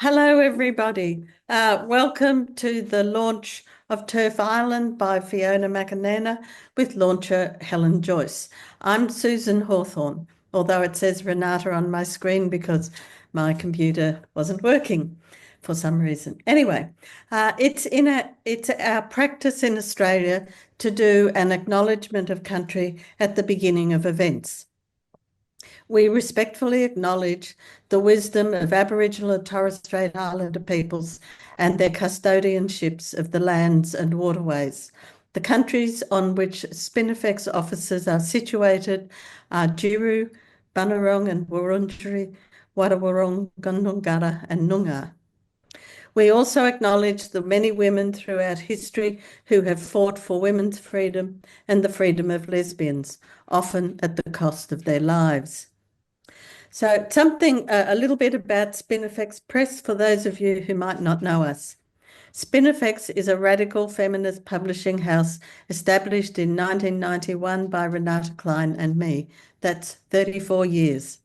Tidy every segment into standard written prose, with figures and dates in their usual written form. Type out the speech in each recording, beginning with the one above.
Hello, everybody. Welcome to the launch of Terf Island by Fiona McAnena with launcher Helen Joyce. I'm Susan Hawthorne, although it says Renata on my screen because my computer wasn't working for some reason. Anyway, it's our practice in Australia to do an acknowledgement of country at the beginning of events. We respectfully acknowledge the wisdom of Aboriginal and Torres Strait Islander peoples and their custodianships of the lands and waterways. The countries on which Spinifex offices are situated are Juru, Bunurong and Wurundjeri, Wadawurrung, Gundungurra and Noongar. We also acknowledge the many women throughout history who have fought for women's freedom and the freedom of lesbians, often at the cost of their lives. So a little bit about Spinifex Press for those of you who might not know us. Spinifex is a radical feminist publishing house established in 1991 by Renata Klein and me. That's 34 years.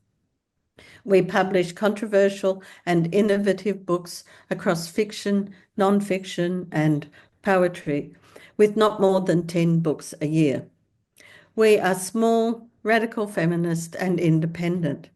We publish controversial and innovative books across fiction, non-fiction and poetry, with not more than 10 books a year. We are small, radical feminist and independent.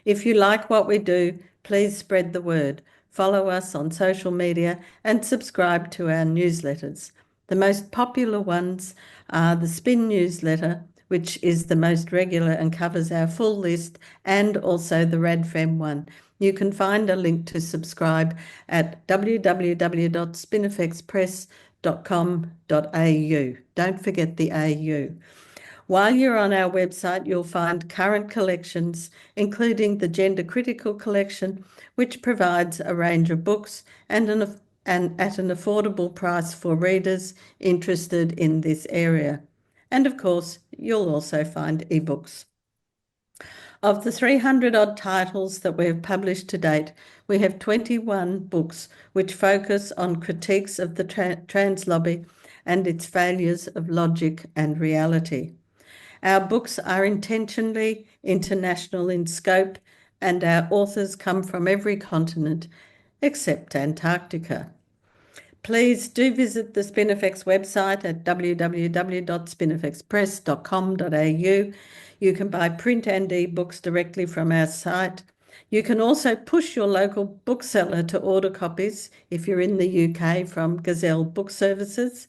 If you like what we do, please spread the word. Follow us on social media and subscribe to our newsletters. The most popular ones are the Spin newsletter, which is the most regular and covers our full list, and also the RadFem one. You can find a link to subscribe at www.spinifexpress.com.au. Don't forget the AU. While you're on our website, you'll find current collections, including the Gender Critical Collection, which provides a range of books and at an affordable price for readers interested in this area. And of course, you'll also find ebooks. Of the 300-odd titles that we have published to date, we have 21 books which focus on critiques of the trans lobby and its failures of logic and reality. Our books are intentionally international in scope, and our authors come from every continent except Antarctica. Please do visit the Spinifex website at www.spinifexpress.com.au. You can buy print and e-books directly from our site. You can also push your local bookseller to order copies if you're in the UK from Gazelle Book Services.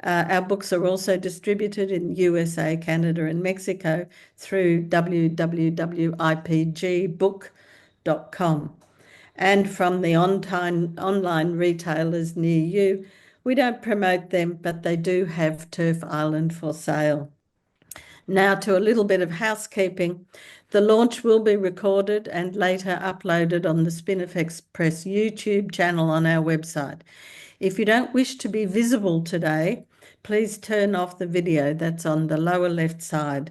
Our books are also distributed in USA, Canada and Mexico through www.ipgbook.com. And from the online retailers near you. We don't promote them, but they do have Terf Island for sale. Now to a little bit of housekeeping. The launch will be recorded and later uploaded on the Spinifex Press YouTube channel on our website. If you don't wish to be visible today, please turn off the video that's on the lower left side.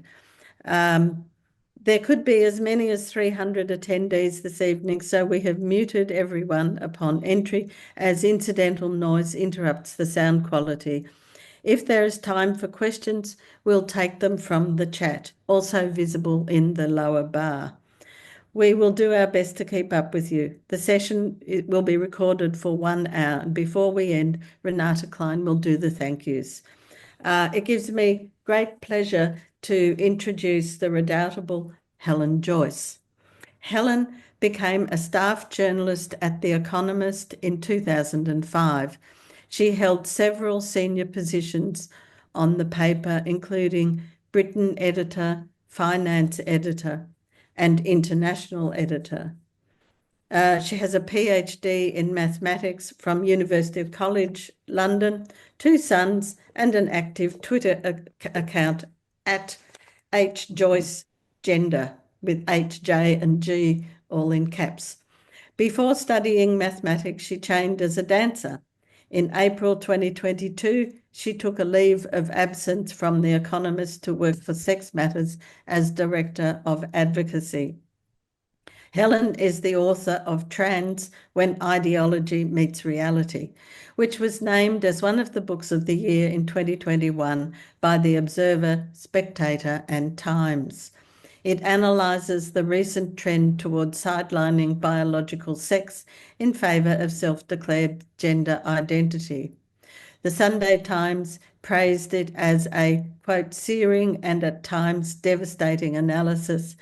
There could be as many as 300 attendees this evening, so we have muted everyone upon entry as incidental noise interrupts the sound quality. If there is time for questions, we'll take them from the chat, also visible in the lower bar. We will do our best to keep up with you. The session will be recorded for 1 hour, and before we end, Renata Klein will do the thank yous. It gives me great pleasure to introduce the redoubtable Helen Joyce. Helen became a staff journalist at The Economist in 2005. She held several senior positions on the paper, including Britain editor, finance editor, and international editor. She has a PhD in mathematics from University College London, 2 sons, and an active Twitter account at HJoyceGender with H, J, and G all in caps. Before studying mathematics, she trained as a dancer. In April 2022, she took a leave of absence from The Economist to work for Sex Matters as Director of Advocacy. Helen is the author of Trans: When Ideology Meets Reality, which was named as one of the books of the year in 2021 by The Observer, Spectator and Times. It analyses the recent trend towards sidelining biological sex in favour of self-declared gender identity. The Sunday Times praised it as a, quote, searing and at times devastating analysis,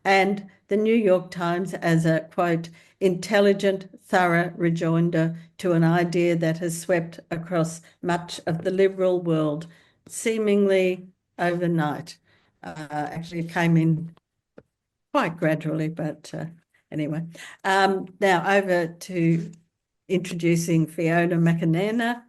and the New York Times as a, quote, intelligent, thorough rejoinder to an idea that has swept across much of the liberal world seemingly overnight. Actually, it came in quite gradually, but anyway. Now over to introducing Fiona McAnena.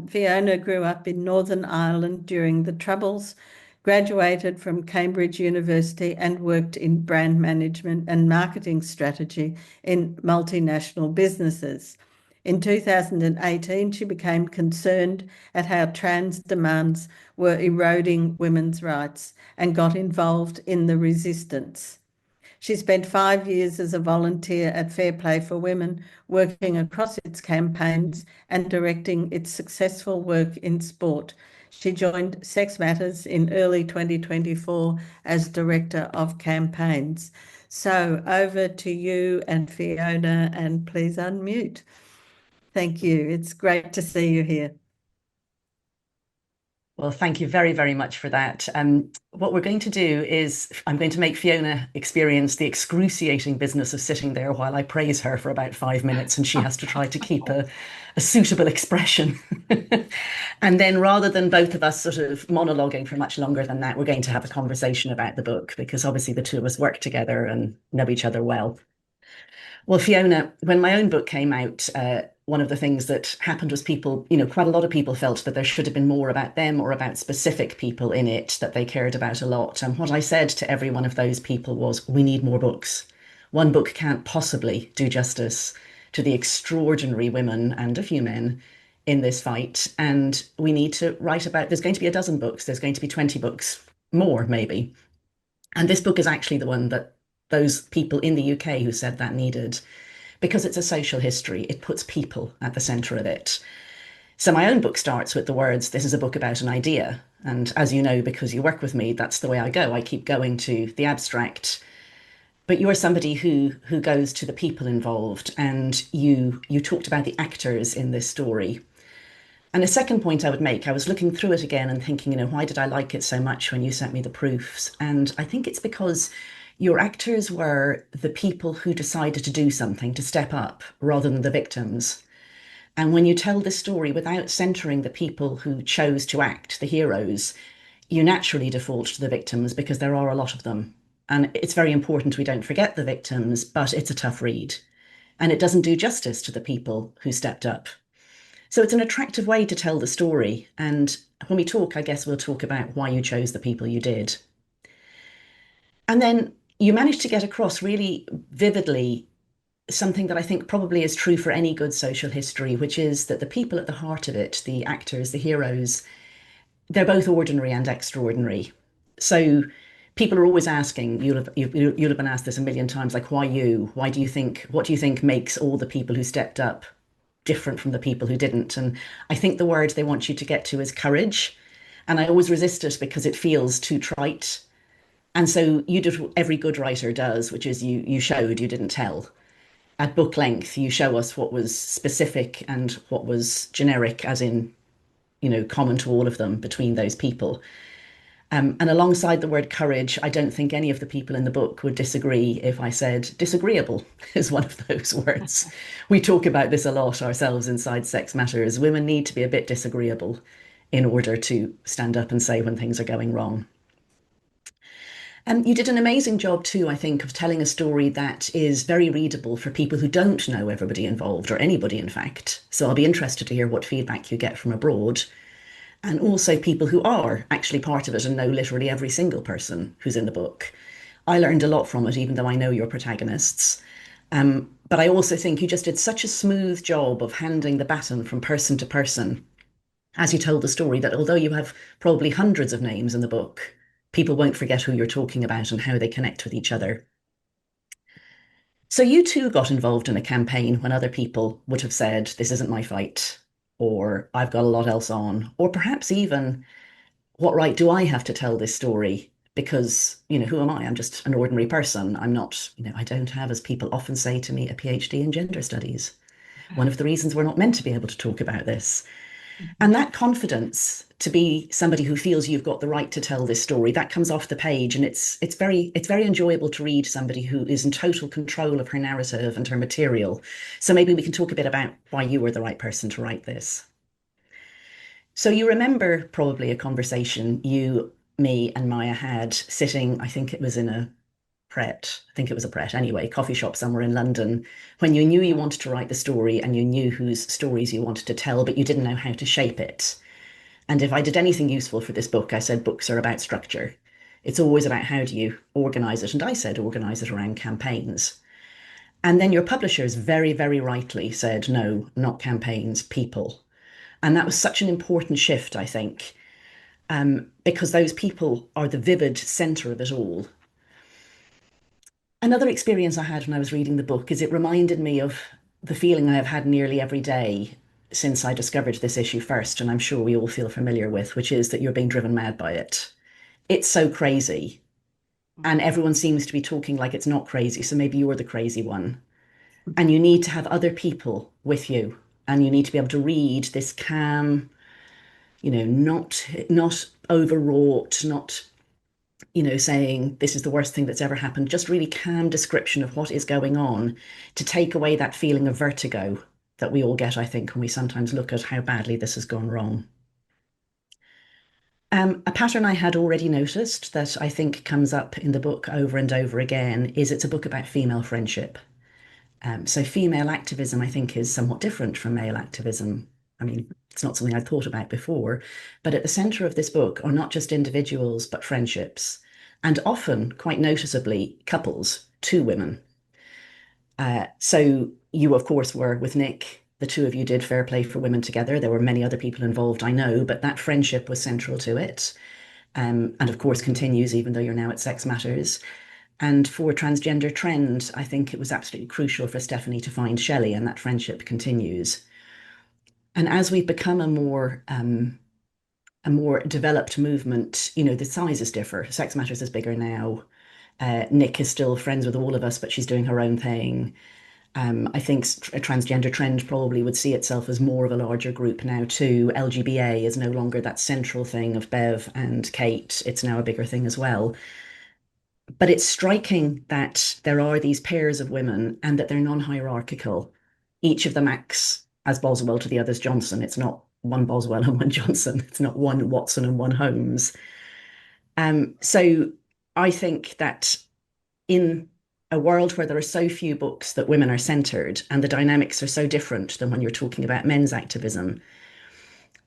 Fiona grew up in Northern Ireland during the Troubles, graduated from Cambridge University and worked in brand management and marketing strategy in multinational businesses. In 2018, she became concerned at how trans demands were eroding women's rights and got involved in the resistance. She spent 5 years as a volunteer at Fair Play for Women, working across its campaigns and directing its successful work in sport. She joined Sex Matters in early 2024 as Director of Campaigns. So over to you and Fiona, and please unmute. Thank you. It's great to see you here. Well, thank you very, very much for that. What we're going to do is I'm going to make Fiona experience the excruciating business of sitting there while I praise her for about 5 minutes, and she has to try to keep a suitable expression. And then rather than both of us sort of monologuing for much longer than that, we're going to have a conversation about the book, because obviously the two of us work together and know each other well. Well, Fiona, when my own book came out, one of the things that happened was people, quite a lot of people felt that there should have been more about them or about specific people in it that they cared about a lot. And what I said to every one of those people was, we need more books. One book can't possibly do justice to the extraordinary women and a few men in this fight. And we need to write about, there's going to be a dozen books, there's going to be 20 books, more maybe. And this book is actually the one that those people in the UK who said that needed, because it's a social history. It puts people at the centre of it. So my own book starts with the words, this is a book about an idea. And as you know, because you work with me, that's the way I go. I keep going to the abstract. But you're somebody who goes to the people involved, and you talked about the actors in this story. And a second point I would make, I was looking through it again and thinking, why did I like it so much when you sent me the proofs? And I think it's because your actors were the people who decided to do something, to step up, rather than the victims. And when you tell this story without centering the people who chose to act, the heroes, you naturally default to the victims because there are a lot of them. And it's very important we don't forget the victims, but it's a tough read. And it doesn't do justice to the people who stepped up. So it's an attractive way to tell the story. And when we talk, I guess we'll talk about why you chose the people you did. And then you managed to get across really vividly something that I think probably is true for any good social history, which is that the people at the heart of it, the actors, the heroes, they're both ordinary and extraordinary. So people are always asking, you'll have been asked this a million times, like, why you? What do you think makes all the people who stepped up different from the people who didn't? And I think the word they want you to get to is courage. And I always resist it because it feels too trite. And so you did what every good writer does, which is you showed, you didn't tell. At book length, you show us what was specific and what was generic, as in, common to all of them between those people. And alongside the word courage, I don't think any of the people in the book would disagree if I said disagreeable is one of those words. We talk about this a lot ourselves inside Sex Matters. Women need to be a bit disagreeable in order to stand up and say when things are going wrong. And you did an amazing job too, I think, of telling a story that is very readable for people who don't know everybody involved, or anybody, in fact. So I'll be interested to hear what feedback you get from abroad. And also people who are actually part of it and know literally every single person who's in the book. I learned a lot from it, even though I know your protagonists. But I also think you just did such a smooth job of handing the baton from person to person as you told the story, that although you have probably hundreds of names in the book, people won't forget who you're talking about and how they connect with each other. So you too got involved in a campaign when other people would have said, this isn't my fight, or I've got a lot else on, or perhaps even, what right do I have to tell this story? because, who am I? I'm just an ordinary person. I'm not, I don't have, as people often say to me, a PhD in gender studies. One of the reasons we're not meant to be able to talk about this. And that confidence to be somebody who feels you've got the right to tell this story, that comes off the page. And it's very enjoyable to read somebody who is in total control of her narrative and her material. So maybe we can talk a bit about why you were the right person to write this. So you remember probably a conversation you, me, and Maya had sitting, I think it was in a Pret, I think it was a Pret anyway, coffee shop somewhere in London, when you knew you wanted to write the story and you knew whose stories you wanted to tell, but you didn't know how to shape it. And if I did anything useful for this book, I said books are about structure. It's always about how do you organize it. And I said organize it around campaigns. And then your publishers very, very rightly said, no, not campaigns, people. And that was such an important shift, I think, because those people are the vivid center of it all. Another experience I had when I was reading the book is it reminded me of the feeling I have had nearly every day since I discovered this issue first, and I'm sure we all feel familiar with, which is that you're being driven mad by it. It's so crazy, and everyone seems to be talking like it's not crazy, so maybe you're the crazy one. And you need to have other people with you, and you need to be able to read this calm, not overwrought, not saying this is the worst thing that's ever happened, just really calm description of what is going on to take away that feeling of vertigo that we all get, I think, when we sometimes look at how badly this has gone wrong. A pattern I had already noticed that I think comes up in the book over and over again is it's a book about female friendship. So female activism, I think, is somewhat different from male activism. I mean, it's not something I'd thought about before, but at the center of this book are not just individuals, but friendships, and often, quite noticeably, couples, two women. So you, of course, were with Nick. The two of you did Fair Play for Women together. There were many other people involved, I know, but that friendship was central to it. And of course continues even though you're now at Sex Matters. And for Transgender Trend, I think it was absolutely crucial for Stephanie to find Shelley, and that friendship continues. And as we've become a more developed movement, the sizes differ. Sex Matters is bigger now. Nick is still friends with all of us, but she's doing her own thing. I think a transgender trend probably would see itself as more of a larger group now too. LGBA is no longer that central thing of Bev and Kate. It's now a bigger thing as well. But it's striking that there are these pairs of women and that they're non-hierarchical. Each of them acts as Boswell to the other's Johnson. It's not one Boswell and one Johnson. It's not one Watson and one Holmes. So I think that in a world where there are so few books that women are centered and the dynamics are so different than when you're talking about men's activism,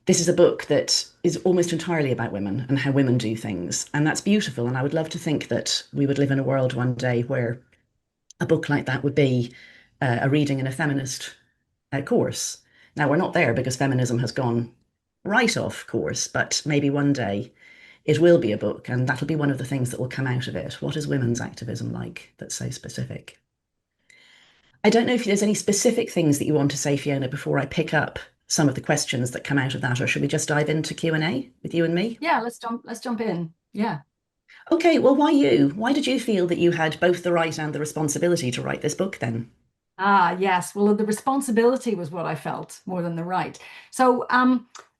this is a book that is almost entirely about women and how women do things. And that's beautiful. And I would love to think that we would live in a world one day where a book like that would be a reading in a feminist course. Now, we're not there because feminism has gone right off course, but maybe one day it will be a book, and that'll be one of the things that will come out of it. What is women's activism like that's so specific? I don't know if there's any specific things that you want to say, Fiona, before I pick up some of the questions that come out of that, or should we just dive into Q&A with you and me? Yeah, let's jump in. Yeah. Okay, well, why you? Why did you feel that you had both the right and the responsibility to write this book then? Ah, yes. Well, the responsibility was what I felt more than the right. So,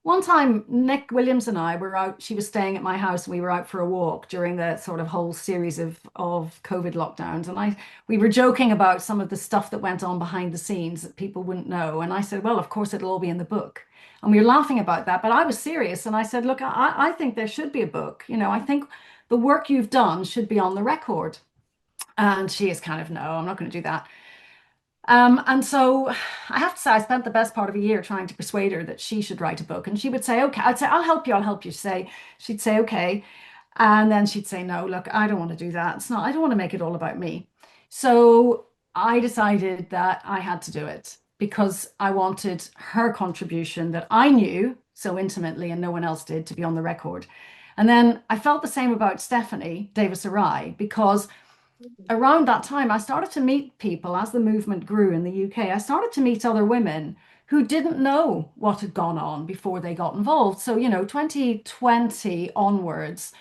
one time Nick Williams and I were out, she was staying at my house and we were out for a walk during the sort of whole series of COVID lockdowns. And we were joking about some of the stuff that went on behind the scenes that people wouldn't know. And I said, well, of course it'll all be in the book. And we were laughing about that, but I was serious. And I said, look, I think there should be a book. I think the work you've done should be on the record. And she is kind of, no, I'm not going to do that. And so I have to say, I spent the best part of a year trying to persuade her that she should write a book. And she would say, okay, I'd say, I'll help you, I'll help you. She'd say, okay. And then she'd say, no, look, I don't want to do that. I don't want to make it all about me. So I decided that I had to do it because I wanted her contribution that I knew so intimately and no one else did to be on the record. And then I felt the same about Stephanie Davis-Arai because around that time, I started to meet people as the movement grew in the UK. I started to meet other women who didn't know what had gone on before they got involved. So, 2020 onwards,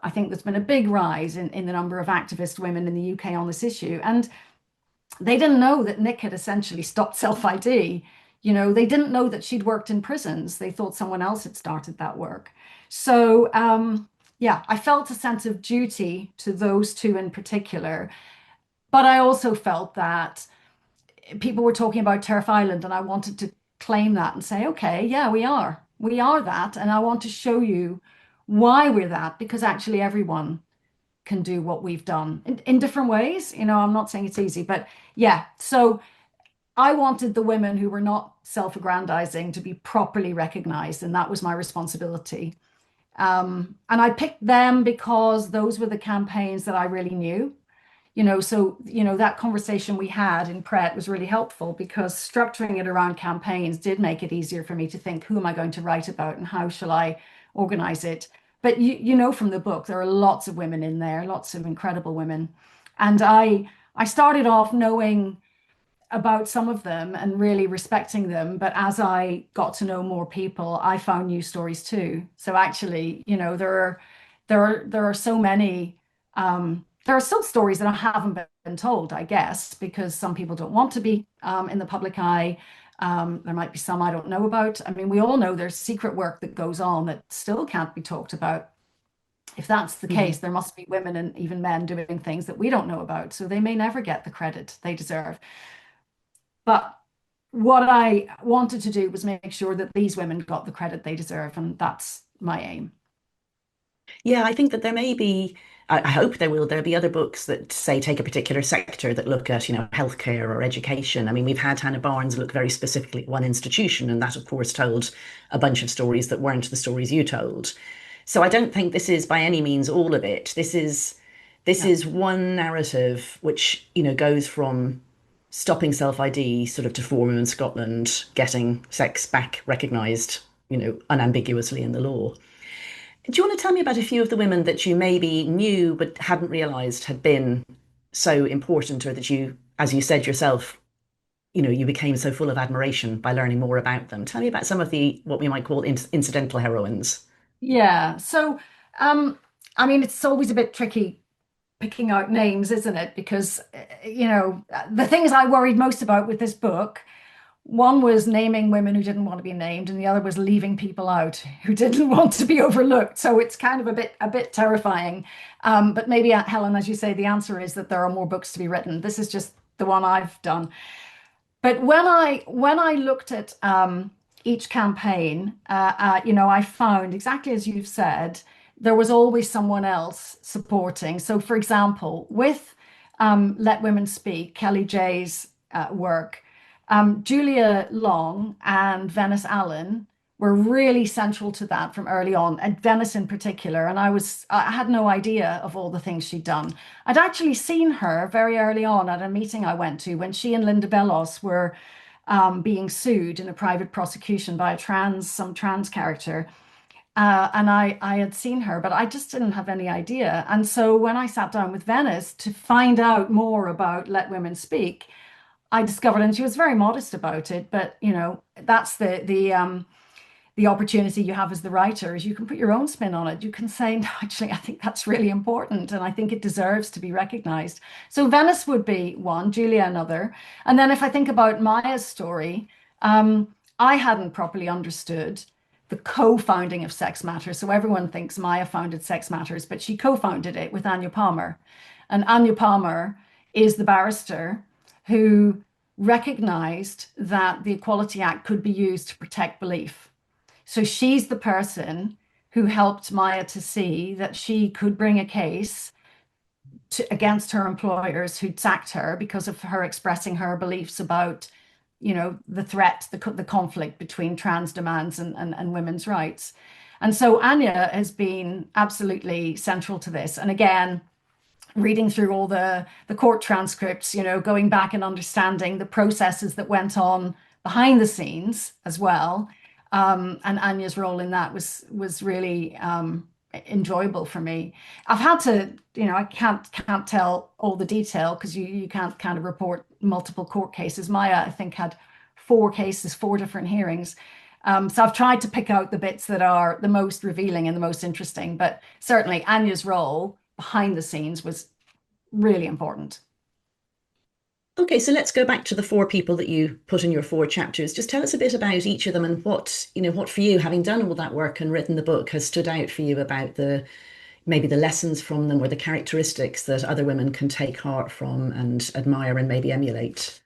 I think there's been a big rise in the number of activist women in the UK on this issue. And they didn't know that Nick had essentially stopped self-ID. They didn't know that she'd worked in prisons. They thought someone else had started that work. So, yeah, I felt a sense of duty to those two in particular. But I also felt that people were talking about Terf Island, and I wanted to claim that and say, okay, yeah, we are. We are that. And I want to show you why we're that, because actually everyone can do what we've done in different ways. I'm not saying it's easy, but yeah. So I wanted the women who were not self-aggrandizing to be properly recognized, and that was my responsibility. And I picked them because those were the campaigns that I really knew. So that conversation we had in Pret was really helpful, because structuring it around campaigns did make it easier for me to think, who am I going to write about and how shall I organize it? But from the book, there are lots of women in there, lots of incredible women. And I started off knowing about some of them and really respecting them. But as I got to know more people, I found new stories too. So actually, there are so many. There are still stories that haven't been told, I guess, because some people don't want to be in the public eye. There might be some I don't know about. I mean, we all know there's secret work that goes on that still can't be talked about. If that's the case, there must be women and even men doing things that we don't know about. So they may never get the credit they deserve. But what I wanted to do was make sure that these women got the credit they deserve, and that's my aim. Yeah, I think that there may be, I hope there'll be other books that say take a particular sector that look at, healthcare or education. I mean, we've had Hannah Barnes look very specifically at one institution, and that, of course, told a bunch of stories that weren't the stories you told. So I don't think this is by any means all of it. This is one narrative which, goes from stopping self-ID sort of to 4 women in Scotland getting sex back recognised, unambiguously in the law. Do you want to tell me about a few of the women that you maybe knew but hadn't realised had been so important, or that you, as you said yourself, you became so full of admiration by learning more about them? Tell me about some of the what we might call incidental heroines. Yeah. So, I mean, it's always a bit tricky picking out names, isn't it? Because, the things I worried most about with this book, one was naming women who didn't want to be named, and the other was leaving people out who didn't want to be overlooked. So it's kind of a bit terrifying. But maybe, Helen, as you say, the answer is that there are more books to be written. This is just the one I've done. But when I looked at each campaign, I found exactly as you've said, there was always someone else supporting. So, for example, with Let Women Speak, Kelly J's work, Julia Long and Venice Allen were really central to that from early on, and Venice in particular. And I had no idea of all the things she'd done. I'd actually seen her very early on at a meeting I went to when she and Linda Bellos were being sued in a private prosecution by some trans character. And I had seen her, but I just didn't have any idea. And so when I sat down with Venice to find out more about Let Women Speak, I discovered, and she was very modest about it, but that's the opportunity you have as the writer, is you can put your own spin on it. You can say, no, actually, I think that's really important, and I think it deserves to be recognized. So Venice would be one, Julia another. And then if I think about Maya's story, I hadn't properly understood the co-founding of Sex Matters. So everyone thinks Maya founded Sex Matters, but she co-founded it with Anya Palmer. And Anya Palmer is the barrister who recognized that the Equality Act could be used to protect belief. So she's the person who helped Maya to see that she could bring a case against her employers who'd sacked her because of her expressing her beliefs about, the threat, the conflict between trans demands and women's rights. And so Anya has been absolutely central to this. And again, reading through all the court transcripts, going back and understanding the processes that went on behind the scenes as well. And Anya's role in that was really enjoyable for me. I've had to, I can't tell all the detail because you can't kind of report multiple court cases. Maya, I think, had 4 cases, 4 different hearings. So I've tried to pick out the bits that are the most revealing and the most interesting, but certainly Anya's role behind the scenes was really important. Okay, so let's go back to the four people that you put in your four chapters. Just tell us a bit about each of them and what, what for you, having done all that work and written the book, has stood out for you about maybe the lessons from them or the characteristics that other women can take heart from and admire and maybe emulate.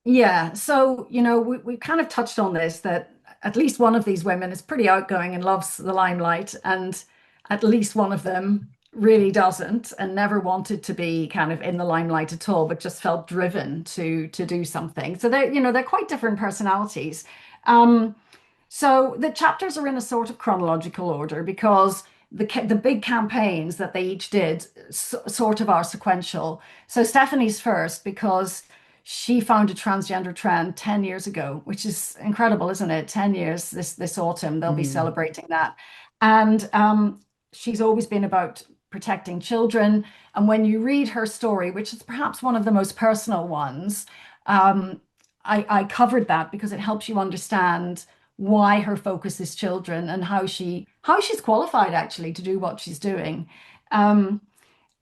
Yeah, so we kind of touched on this, that at least one of these women is pretty outgoing and loves the limelight, and at least one of them really doesn't and never wanted to be kind of in the limelight at all, but just felt driven to do something. So they're quite different personalities. Um, so the chapters are in a sort of chronological order because the big campaigns that they each did sort of are sequential. So Stephanie's first because she found a transgender trend 10 years ago, which is incredible, isn't it? 10 years this autumn, they'll be Mm. celebrating that. And she's always been about protecting children. And when you read her story, which is perhaps one of the most personal ones, um, I covered that because it helps you understand why her focus is children and how she's qualified actually to do what she's doing. Um,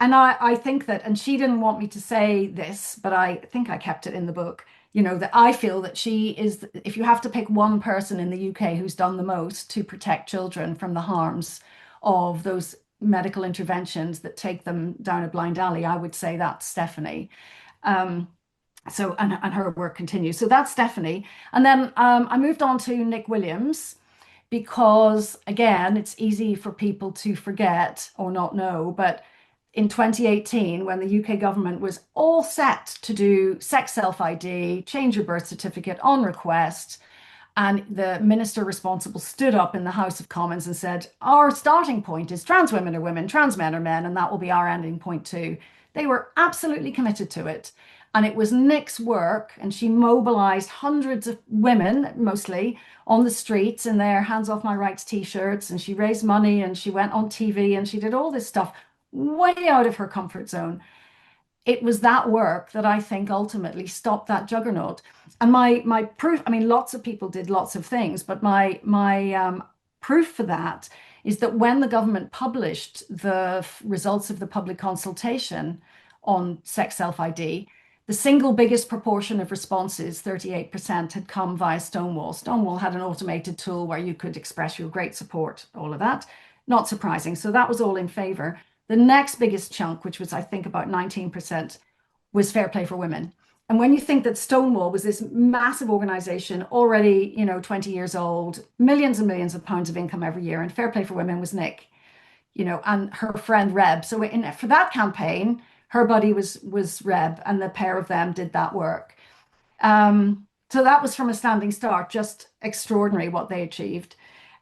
and I think that, and she didn't want me to say this, but I think I kept it in the book, that I feel that she is, if you have to pick one person in the UK who's done the most to protect children from the harms of those medical interventions that take them down a blind alley, I would say that's Stephanie. Um, and her work continues. So that's Stephanie. And then I moved on to Nick Williams because, again, it's easy for people to forget or not know, but in 2018, when the UK government was all set to do sex self-ID, change your birth certificate on request, and the minister responsible stood up in the House of Commons and said, our starting point is trans women are women, trans men are men, and that will be our ending point too. They were absolutely committed to it. And it was Nick's work, and she mobilized hundreds of women, mostly, on the streets in their Hands Off My Rights t-shirts, and she raised money and she went on TV and she did all this stuff way out of her comfort zone. It was that work that I think ultimately stopped that juggernaut. And my proof, I mean, lots of people did lots of things, but my proof for that is that when the government published the results of the public consultation on sex self-ID, the single biggest proportion of responses, 38%, had come via Stonewall. Stonewall had an automated tool where you could express your great support, all of that. Not surprising. So that was all in favor. The next biggest chunk, which was, I think, about 19%, was Fair Play for Women. And when you think that Stonewall was this massive organization, already, 20 years old, millions and millions of pounds of income every year, and Fair Play for Women was Nick, and her friend Reb. So for that campaign, her buddy was Reb, and the pair of them did that work. So that was from a standing start, just extraordinary what they achieved.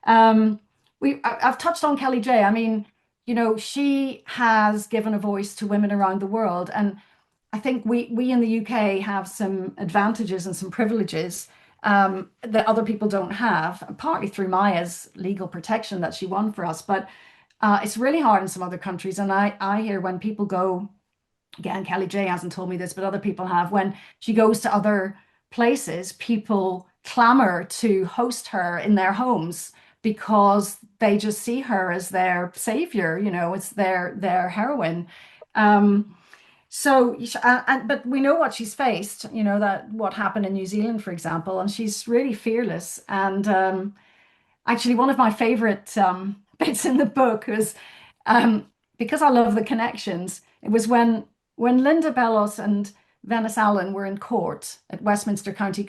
I've touched on Kelly J. I mean, she has given a voice to women around the world. And I think we in the UK have some advantages and some privileges that other people don't have, partly through Maya's legal protection that she won for us. But it's really hard in some other countries. And I hear when people go, again, Kelly J hasn't told me this, but other people have, when she goes to other places, people clamor to host her in their homes because they just see her as their savior, it's their heroine. But we know what she's faced, that what happened in New Zealand, for example, and she's really fearless. And actually, one of my favorite bits in the book was because I love the connections. It was when Linda Bellos and Venice Allen were in court at Westminster County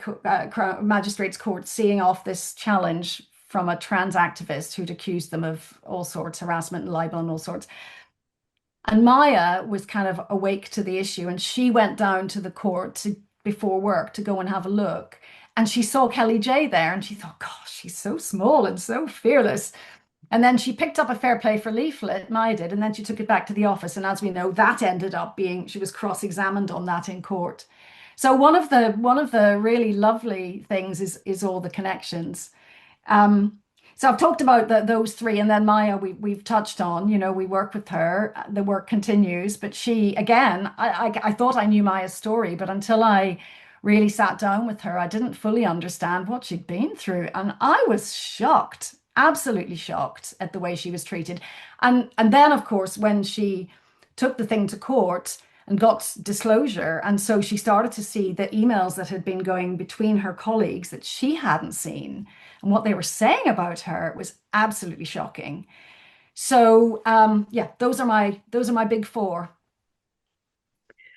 Magistrates Court, seeing off this challenge from a trans activist who'd accused them of all sorts, harassment and libel and all sorts. And Maya was kind of awake to the issue, and she went down to the court before work to go and have a look. And she saw Kelly J there, and she thought, gosh, she's so small and so fearless. And then she picked up a Fair Play for leaflet, Maya did, and then she took it back to the office. And as we know, that ended up being, she was cross-examined on that in court. So one of the really lovely things is all the connections. So I've talked about those three, and then Maya we've touched on. We work with her. The work continues, but she, again, I thought I knew Maya's story, but until I really sat down with her, I didn't fully understand what she'd been through. And I was shocked, absolutely shocked at the way she was treated. And then, of course, when she took the thing to court and got disclosure, and so she started to see the emails that had been going between her colleagues that she hadn't seen, and what they were saying about her was absolutely shocking. So yeah, those are my big four.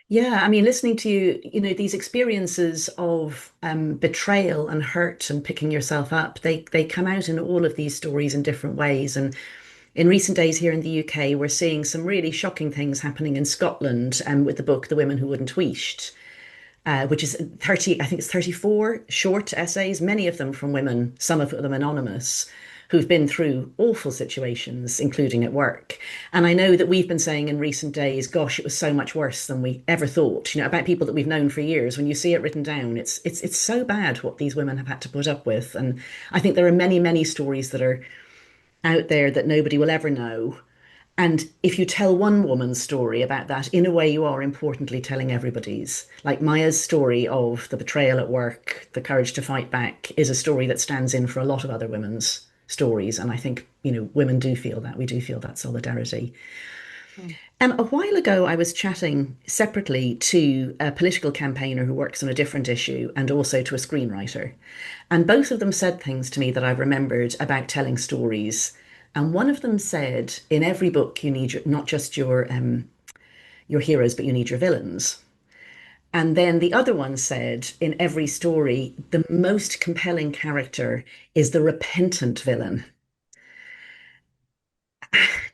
Yeah, I mean, listening to you, these experiences of betrayal and hurt and picking yourself up, they come out in all of these stories in different ways. And in recent days here in the UK, we're seeing some really shocking things happening in Scotland, with the book The Women Who Wouldn't Wished, which is 30, I think it's 34 short essays, many of them from women, some of them anonymous, who've been through awful situations, including at work. And I know that we've been saying in recent days, gosh, it was so much worse than we ever thought, about people that we've known for years. When you see it written down, it's so bad what these women have had to put up with. And I think there are many, many stories that are out there that nobody will ever know. And if you tell one woman's story about that, in a way, you are importantly telling everybody's. Like Maya's story of the betrayal at work, the courage to fight back, is a story that stands in for a lot of other women's stories. And I think, women do feel that. We do feel that solidarity. A while ago, I was chatting separately to a political campaigner who works on a different issue and also to a screenwriter. And both of them said things to me that I've remembered about telling stories. And one of them said, in every book, you need not just your heroes, but you need your villains. And then the other one said, in every story, the most compelling character is the repentant villain.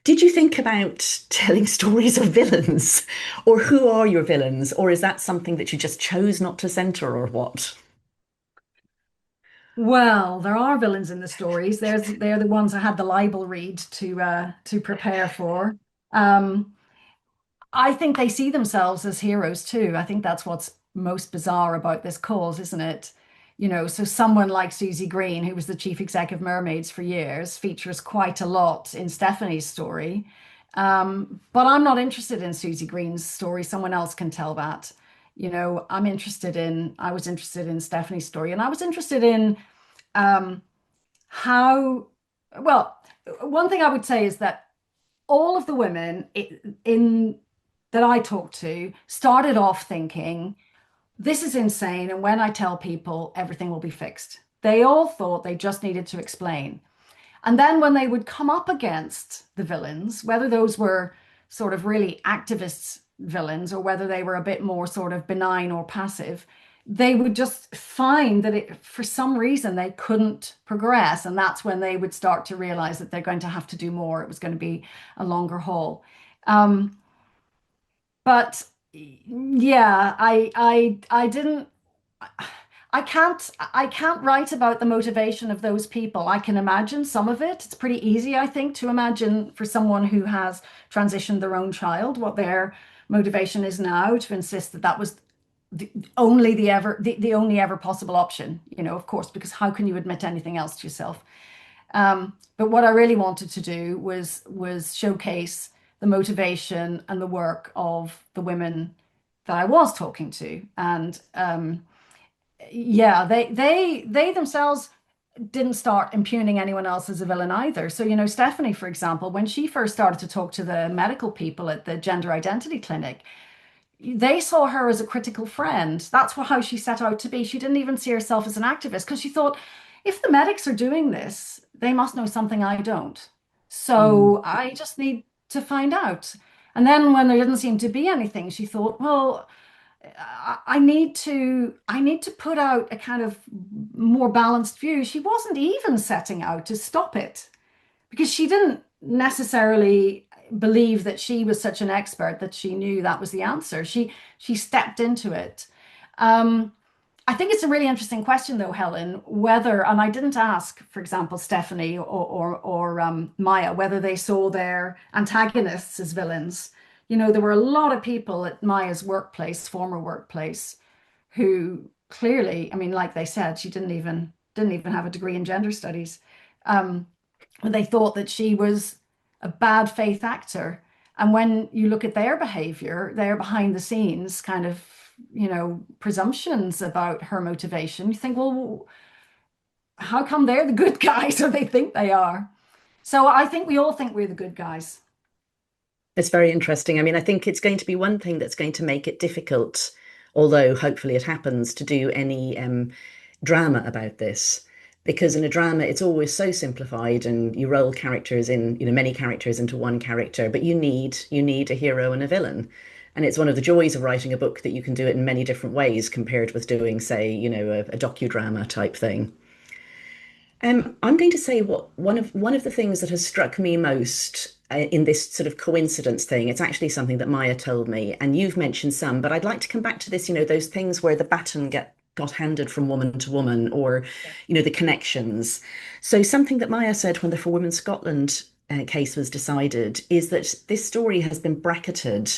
Did you think about telling stories of villains? Or who are your villains? Or is that something that you just chose not to center, or what? Well, there are villains in the stories. They're the ones I had the libel read to prepare for. Um, I think they see themselves as heroes too. I think that's what's most bizarre about this cause, isn't it? So someone like Susie Green, who was the chief exec of Mermaids for years, features quite a lot in Stephanie's story. But I'm not interested in Susie Green's story. Someone else can tell that. I was interested in Stephanie's story, and I was interested in um, how, well, one thing I would say is that all of the women in that I talked to started off thinking, this is insane. And when I tell people, everything will be fixed. They all thought they just needed to explain. And then when they would come up against the villains, whether those were sort of really activist villains or whether they were a bit more sort of benign or passive, they would just find that for some reason they couldn't progress. And that's when they would start to realize that they're going to have to do more. It was going to be a longer haul. Um, but yeah, I didn't. I can't write about the motivation of those people. I can imagine some of it. It's pretty easy, I think, to imagine for someone who has transitioned their own child what their motivation is now to insist that that was the only ever possible option, of course, because how can you admit anything else to yourself? But what I really wanted to do was showcase the motivation and the work of the women that I was talking to. And yeah, they themselves didn't start impugning anyone else as a villain either. So, Stephanie, for example, when she first started to talk to the medical people at the gender identity clinic, they saw her as a critical friend. That's how she set out to be. She didn't even see herself as an activist because she thought, if the medics are doing this, they must know something I don't. Mm. So I just need to find out. And then when there didn't seem to be anything, she thought, well, I need to put out a kind of more balanced view. She wasn't even setting out to stop it because she didn't necessarily believe that she was such an expert that she knew that was the answer. She stepped into it. Um, I think it's a really interesting question, though, Helen, whether, and I didn't ask, for example, Stephanie or Maya, whether they saw their antagonists as villains. There were a lot of people at Maya's workplace, former workplace, who clearly, I mean, like they said, she didn't even have a degree in gender studies. Um, they thought that she was a bad faith actor. And when you look at their behavior, they're behind the scenes, kind of presumptions about her motivation. You think, well, how come they're the good guys, or they think they are? So I think we all think we're the good guys. It's very interesting. I mean, I think it's going to be one thing that's going to make it difficult, although hopefully it happens, to do any drama about this. Because in a drama, it's always so simplified, and you roll characters in, many characters into one character, but you need a hero and a villain. And it's one of the joys of writing a book that you can do it in many different ways compared with doing, say, a docudrama type thing. I'm going to say what one of the things that has struck me most in this sort of coincidence thing. It's actually something that Maya told me, and you've mentioned some, but I'd like to come back to this. Those things where the baton got handed from woman to woman, or the connections. So something that Maya said when the For Women Scotland case was decided is that this story has been bracketed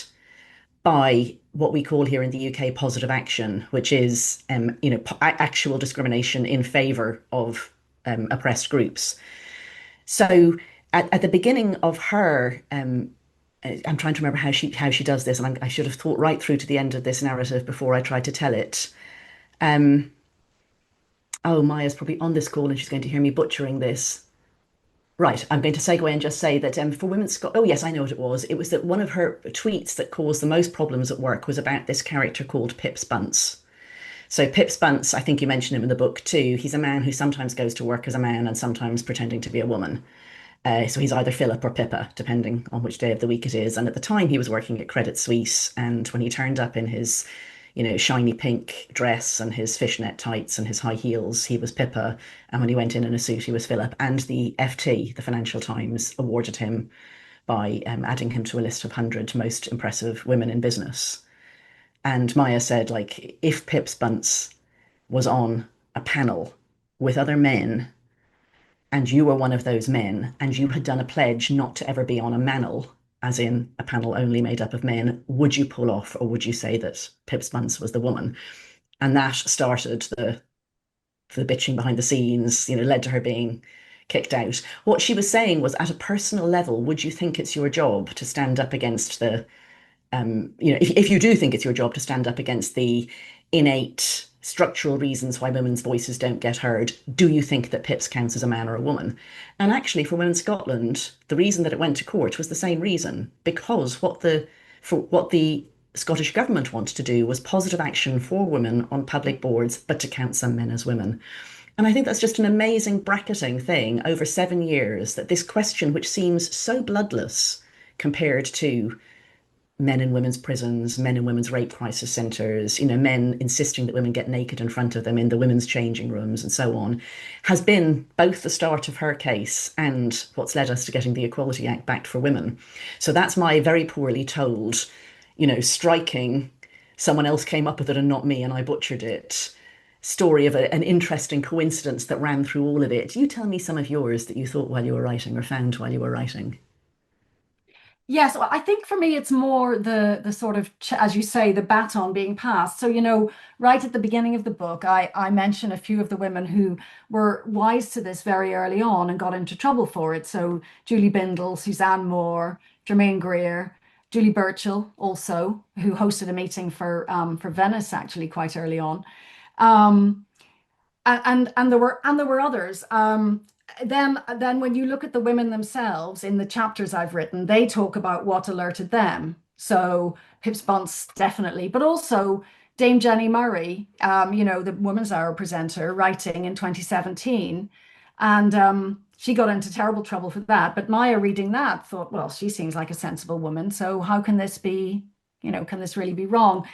by what we call here in the UK positive action, which is actual discrimination in favour of oppressed groups. So at the beginning of her, I'm trying to remember how she does this, and I should have thought right through to the end of this narrative before I tried to tell it. Oh, Maya's probably on this call and she's going to hear me butchering this. Right, I'm going to segue and just say that for Women's Scotland, oh yes, I know what it was. It was that one of her tweets that caused the most problems at work was about this character called Pip Spunce. So Pip Spunce, I think you mentioned him in the book too. He's a man who sometimes goes to work as a man and sometimes pretending to be a woman. So he's either Philip or Pippa, depending on which day of the week it is. And at the time, he was working at Credit Suisse, and when he turned up in his shiny pink dress and his fishnet tights and his high heels, he was Pippa. And when he went in a suit, he was Philip. And the FT, the Financial Times, awarded him by adding him to a list of 100 most impressive women in business. And Maya said, like, if Pip Spunce was on a panel with other men, and you were one of those men, and you had done a pledge not to ever be on a manel, as in a panel only made up of men, would you pull off, or would you say that Pip Spunce was the woman? And that started the bitching behind the scenes, led to her being kicked out. What she was saying was, at a personal level, would you think it's your job to stand up against if you do think it's your job to stand up against the innate structural reasons why women's voices don't get heard, do you think that Pips counts as a man or a woman? And actually, for Women Scotland, the reason that it went to court was the same reason, because what the Scottish government wanted to do was positive action for women on public boards, but to count some men as women. And I think that's just an amazing bracketing thing over 7 years, that this question, which seems so bloodless compared to men in women's prisons, men in women's rape crisis centres, men insisting that women get naked in front of them in the women's changing rooms and so on, has been both the start of her case and what's led us to getting the Equality Act back for women. So that's my very poorly told, striking, someone else came up with it and not me and I butchered it, story of an interesting coincidence that ran through all of it. You tell me some of yours that you thought while you were writing or found while you were writing. Yes, I think for me it's more the sort of, as you say, the baton being passed. So, right at the beginning of the book, I mention a few of the women who were wise to this very early on and got into trouble for it. So Julie Bindel, Suzanne Moore, Germaine Greer, Julie Burchill also, who hosted a meeting for Venice actually quite early on. Um, and there were others. Then when you look at the women themselves in the chapters I've written, they talk about what alerted them. So Pip Spunce definitely, but also Dame Jenny Murray, the Woman's Hour presenter, writing in 2017, and she got into terrible trouble for that. But Maya, reading that, thought, well, she seems like a sensible woman, so how can this be? Can this really be wrong?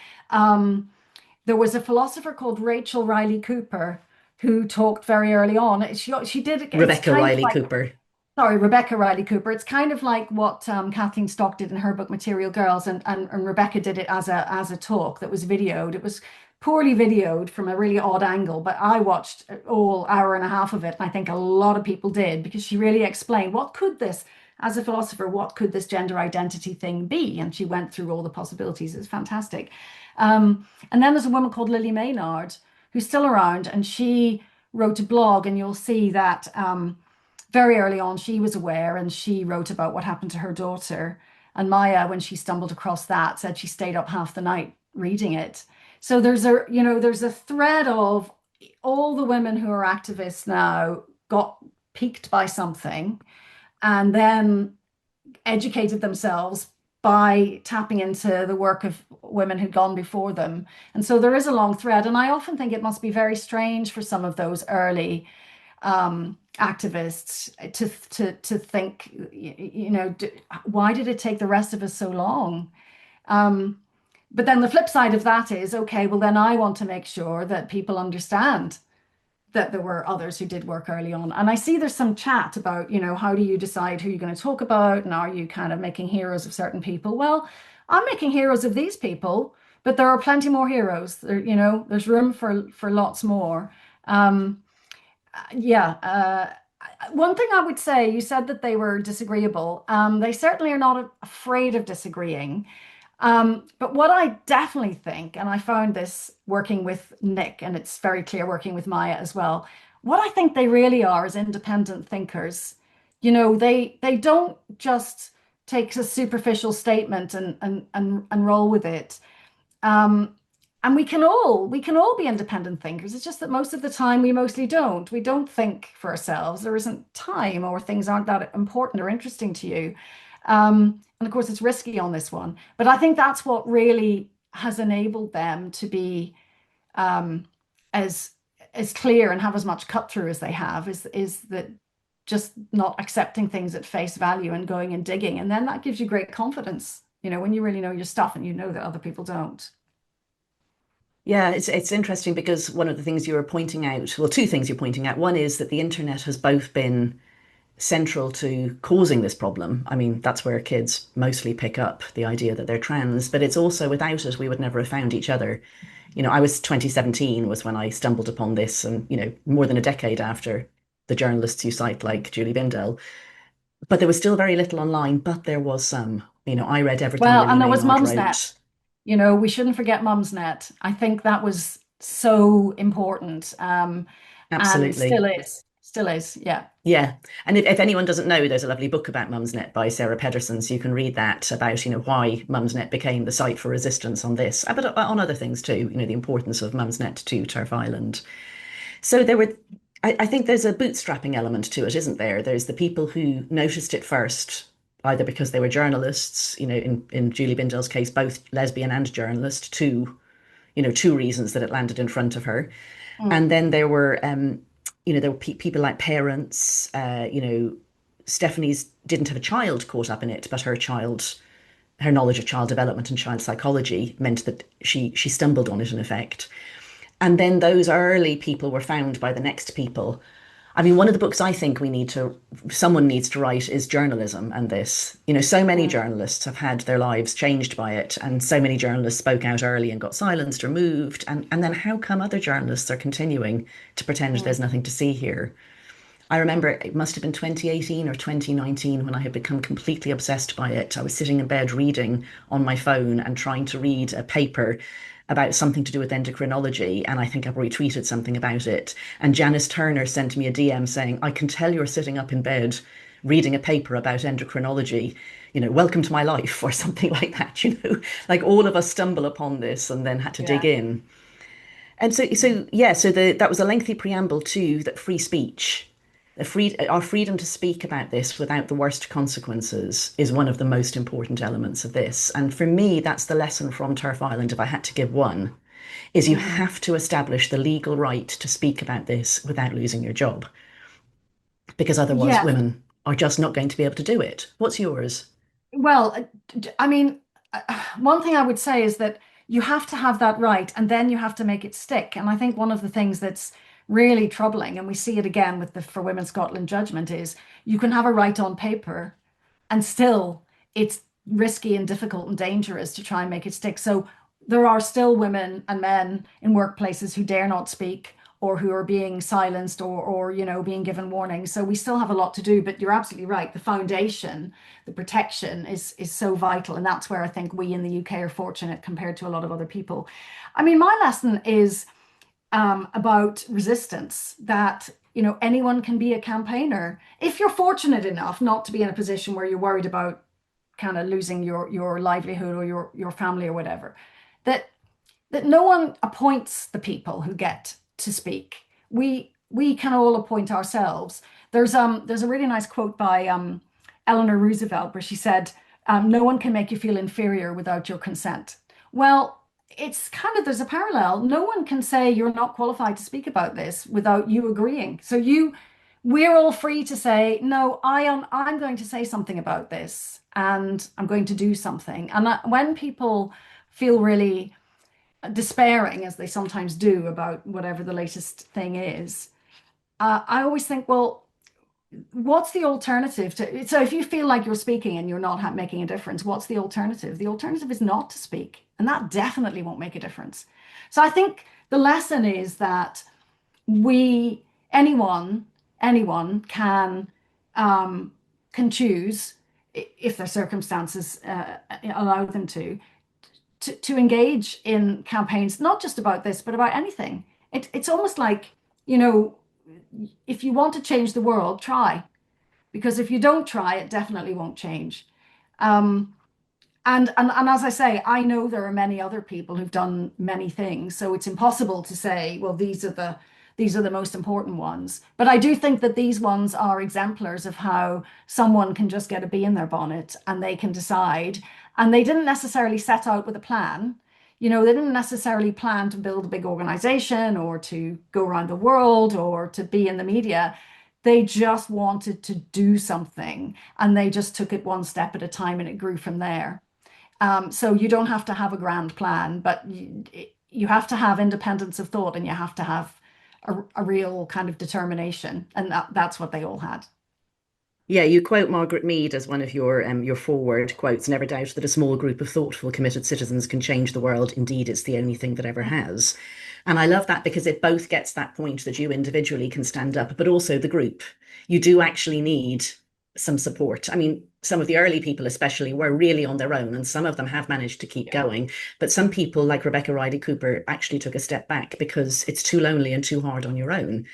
There was a philosopher called Rachel Riley Cooper who talked very early on. She did it. Rebecca Riley Cooper. Sorry, Rebecca Riley Cooper. It's kind of like what Kathleen Stock did in her book Material Girls, and Rebecca did it as a talk that was videoed. It was poorly videoed from a really odd angle, but I watched all hour and a half of it, and I think a lot of people did, because she really explained as a philosopher, what could this gender identity thing be? And she went through all the possibilities. It's fantastic. And then there's a woman called Lily Maynard, who's still around, and she wrote a blog, and you'll see that very early on she was aware, and she wrote about what happened to her daughter. And Maya, when she stumbled across that, said she stayed up half the night reading it. So there's a thread of all the women who are activists now got piqued by something and then educated themselves by tapping into the work of women who'd gone before them. And so there is a long thread. And I often think it must be very strange for some of those early activists to think, why did it take the rest of us so long? But then the flip side of that is, okay, well, then I want to make sure that people understand that there were others who did work early on. And I see there's some chat about, how do you decide who you're going to talk about? And are you kind of making heroes of certain people? Well, I'm making heroes of these people, but there are plenty more heroes. There's room for lots more. One thing I would say, you said that they were disagreeable. They certainly are not afraid of disagreeing. But what I definitely think, and I found this working with Nick, and it's very clear working with Maya as well, what I think they really are is independent thinkers. They don't just take a superficial statement and roll with it. And we can all be independent thinkers. It's just that most of the time we mostly don't. We don't think for ourselves. There isn't time, or things aren't that important or interesting to you. And of course, it's risky on this one. But I think that's what really has enabled them to be as clear and have as much cut through as they have, is that just not accepting things at face value and going and digging. And then that gives you great confidence, when you really know your stuff and you know that other people don't. Yeah, it's interesting because one of the things you were pointing out, well, two things you're pointing out. One is that the internet has both been central to causing this problem. I mean, that's where kids mostly pick up the idea that they're trans, but it's also, without it, we would never have found each other. I was 2017 was when I stumbled upon this, and, more than a decade after the journalists you cite, like Julie Bindel. But there was still very little online, but there was some. I read everything Well, Lily and there was Maynard Mumsnet. wrote. We shouldn't forget Mumsnet. I think that was so important. And Absolutely. still is. Yeah. Yeah. And if anyone doesn't know, there's a lovely book about Mumsnet by Sarah Pedersen. So you can read that about, why Mumsnet became the site for resistance on this, but on other things too, the importance of Mumsnet to Turf Island. So I think there's a bootstrapping element to it, isn't there? There's the people who noticed it first, either because they were journalists, in Julie Bindel's case, both lesbian and journalist, two reasons that it landed in front of her. Mm. And then there were, people like parents, Stephanie's didn't have a child caught up in it, but her knowledge of child development and child psychology meant that she stumbled on it in effect. And then those early people were found by the next people. I mean, one of the books I think someone needs to write is journalism and this. So many Mm. journalists have had their lives changed by it, and so many journalists spoke out early and got silenced or moved. And then how come other journalists are continuing to pretend Mm. there's nothing to see here? I remember it must have been 2018 or 2019 when I had become completely obsessed by it. I was sitting in bed reading on my phone and trying to read a paper about something to do with endocrinology. And I think I retweeted something about it. And Janice Turner sent me a DM saying, I can tell you're sitting up in bed reading a paper about endocrinology. Welcome to my life, or something like that. Like all of us stumble upon this and then had to dig Yeah. in. And that was a lengthy preamble to that free speech. Our freedom to speak about this without the worst consequences is one of the most important elements of this. And for me, that's the lesson from Turf Island, if I had to give one, is you Mhm. have to establish the legal right to speak about this without losing your job. Because otherwise, Yes. women are just not going to be able to do it. What's yours? Well, I mean, one thing I would say is that you have to have that right, and then you have to make it stick. And I think one of the things that's really troubling, and we see it again with the For Women Scotland judgment, is you can have a right on paper, and still it's risky and difficult and dangerous to try and make it stick. So there are still women and men in workplaces who dare not speak, or who are being silenced, or being given warnings. So we still have a lot to do, but you're absolutely right. The foundation, the protection is so vital. And that's where I think we in the UK are fortunate compared to a lot of other people. I mean, my lesson is about resistance, that anyone can be a campaigner if you're fortunate enough not to be in a position where you're worried about kind of losing your livelihood or your family or whatever. That that no one appoints the people who get to speak. We can all appoint ourselves. There's a really nice quote by Eleanor Roosevelt where she said, "No one can make you feel inferior without your consent." Well, it's kind of there's a parallel. No one can say you're not qualified to speak about this without you agreeing. So we're all free to say, no, I'm going to say something about this and I'm going to do something. And when people feel really despairing, as they sometimes do, about whatever the latest thing is, I always think, well, what's the alternative to? So if you feel like you're speaking and you're not making a difference, what's the alternative? The alternative is not to speak, and that definitely won't make a difference. So I think the lesson is that we anyone can choose, if their circumstances allow them to engage in campaigns, not just about this, but about anything. It's almost like, if you want to change the world, try. Because if you don't try, it definitely won't change. And as I say, I know there are many other people who've done many things, so it's impossible to say, well, these are the most important ones. But I do think that these ones are exemplars of how someone can just get a bee in their bonnet and they can decide. And they didn't necessarily set out with a plan. They didn't necessarily plan to build a big organization or to go around the world or to be in the media. They just wanted to do something and they just took it one step at a time and it grew from there. So you don't have to have a grand plan, but you have to have independence of thought and you have to have a real kind of determination. And that's what they all had. Yeah, you quote Margaret Mead as one of your forward quotes, never doubt that a small group of thoughtful, committed citizens can change the world. Indeed, it's the only thing that ever has. And I love that because it both gets that point that you individually can stand up, but also the group. You do actually need some support. I mean, some of the early people especially were really on their own, and some of them have managed to keep going. But some people, like Rebecca Riley Cooper, actually took a step back because it's too lonely and too hard on your own.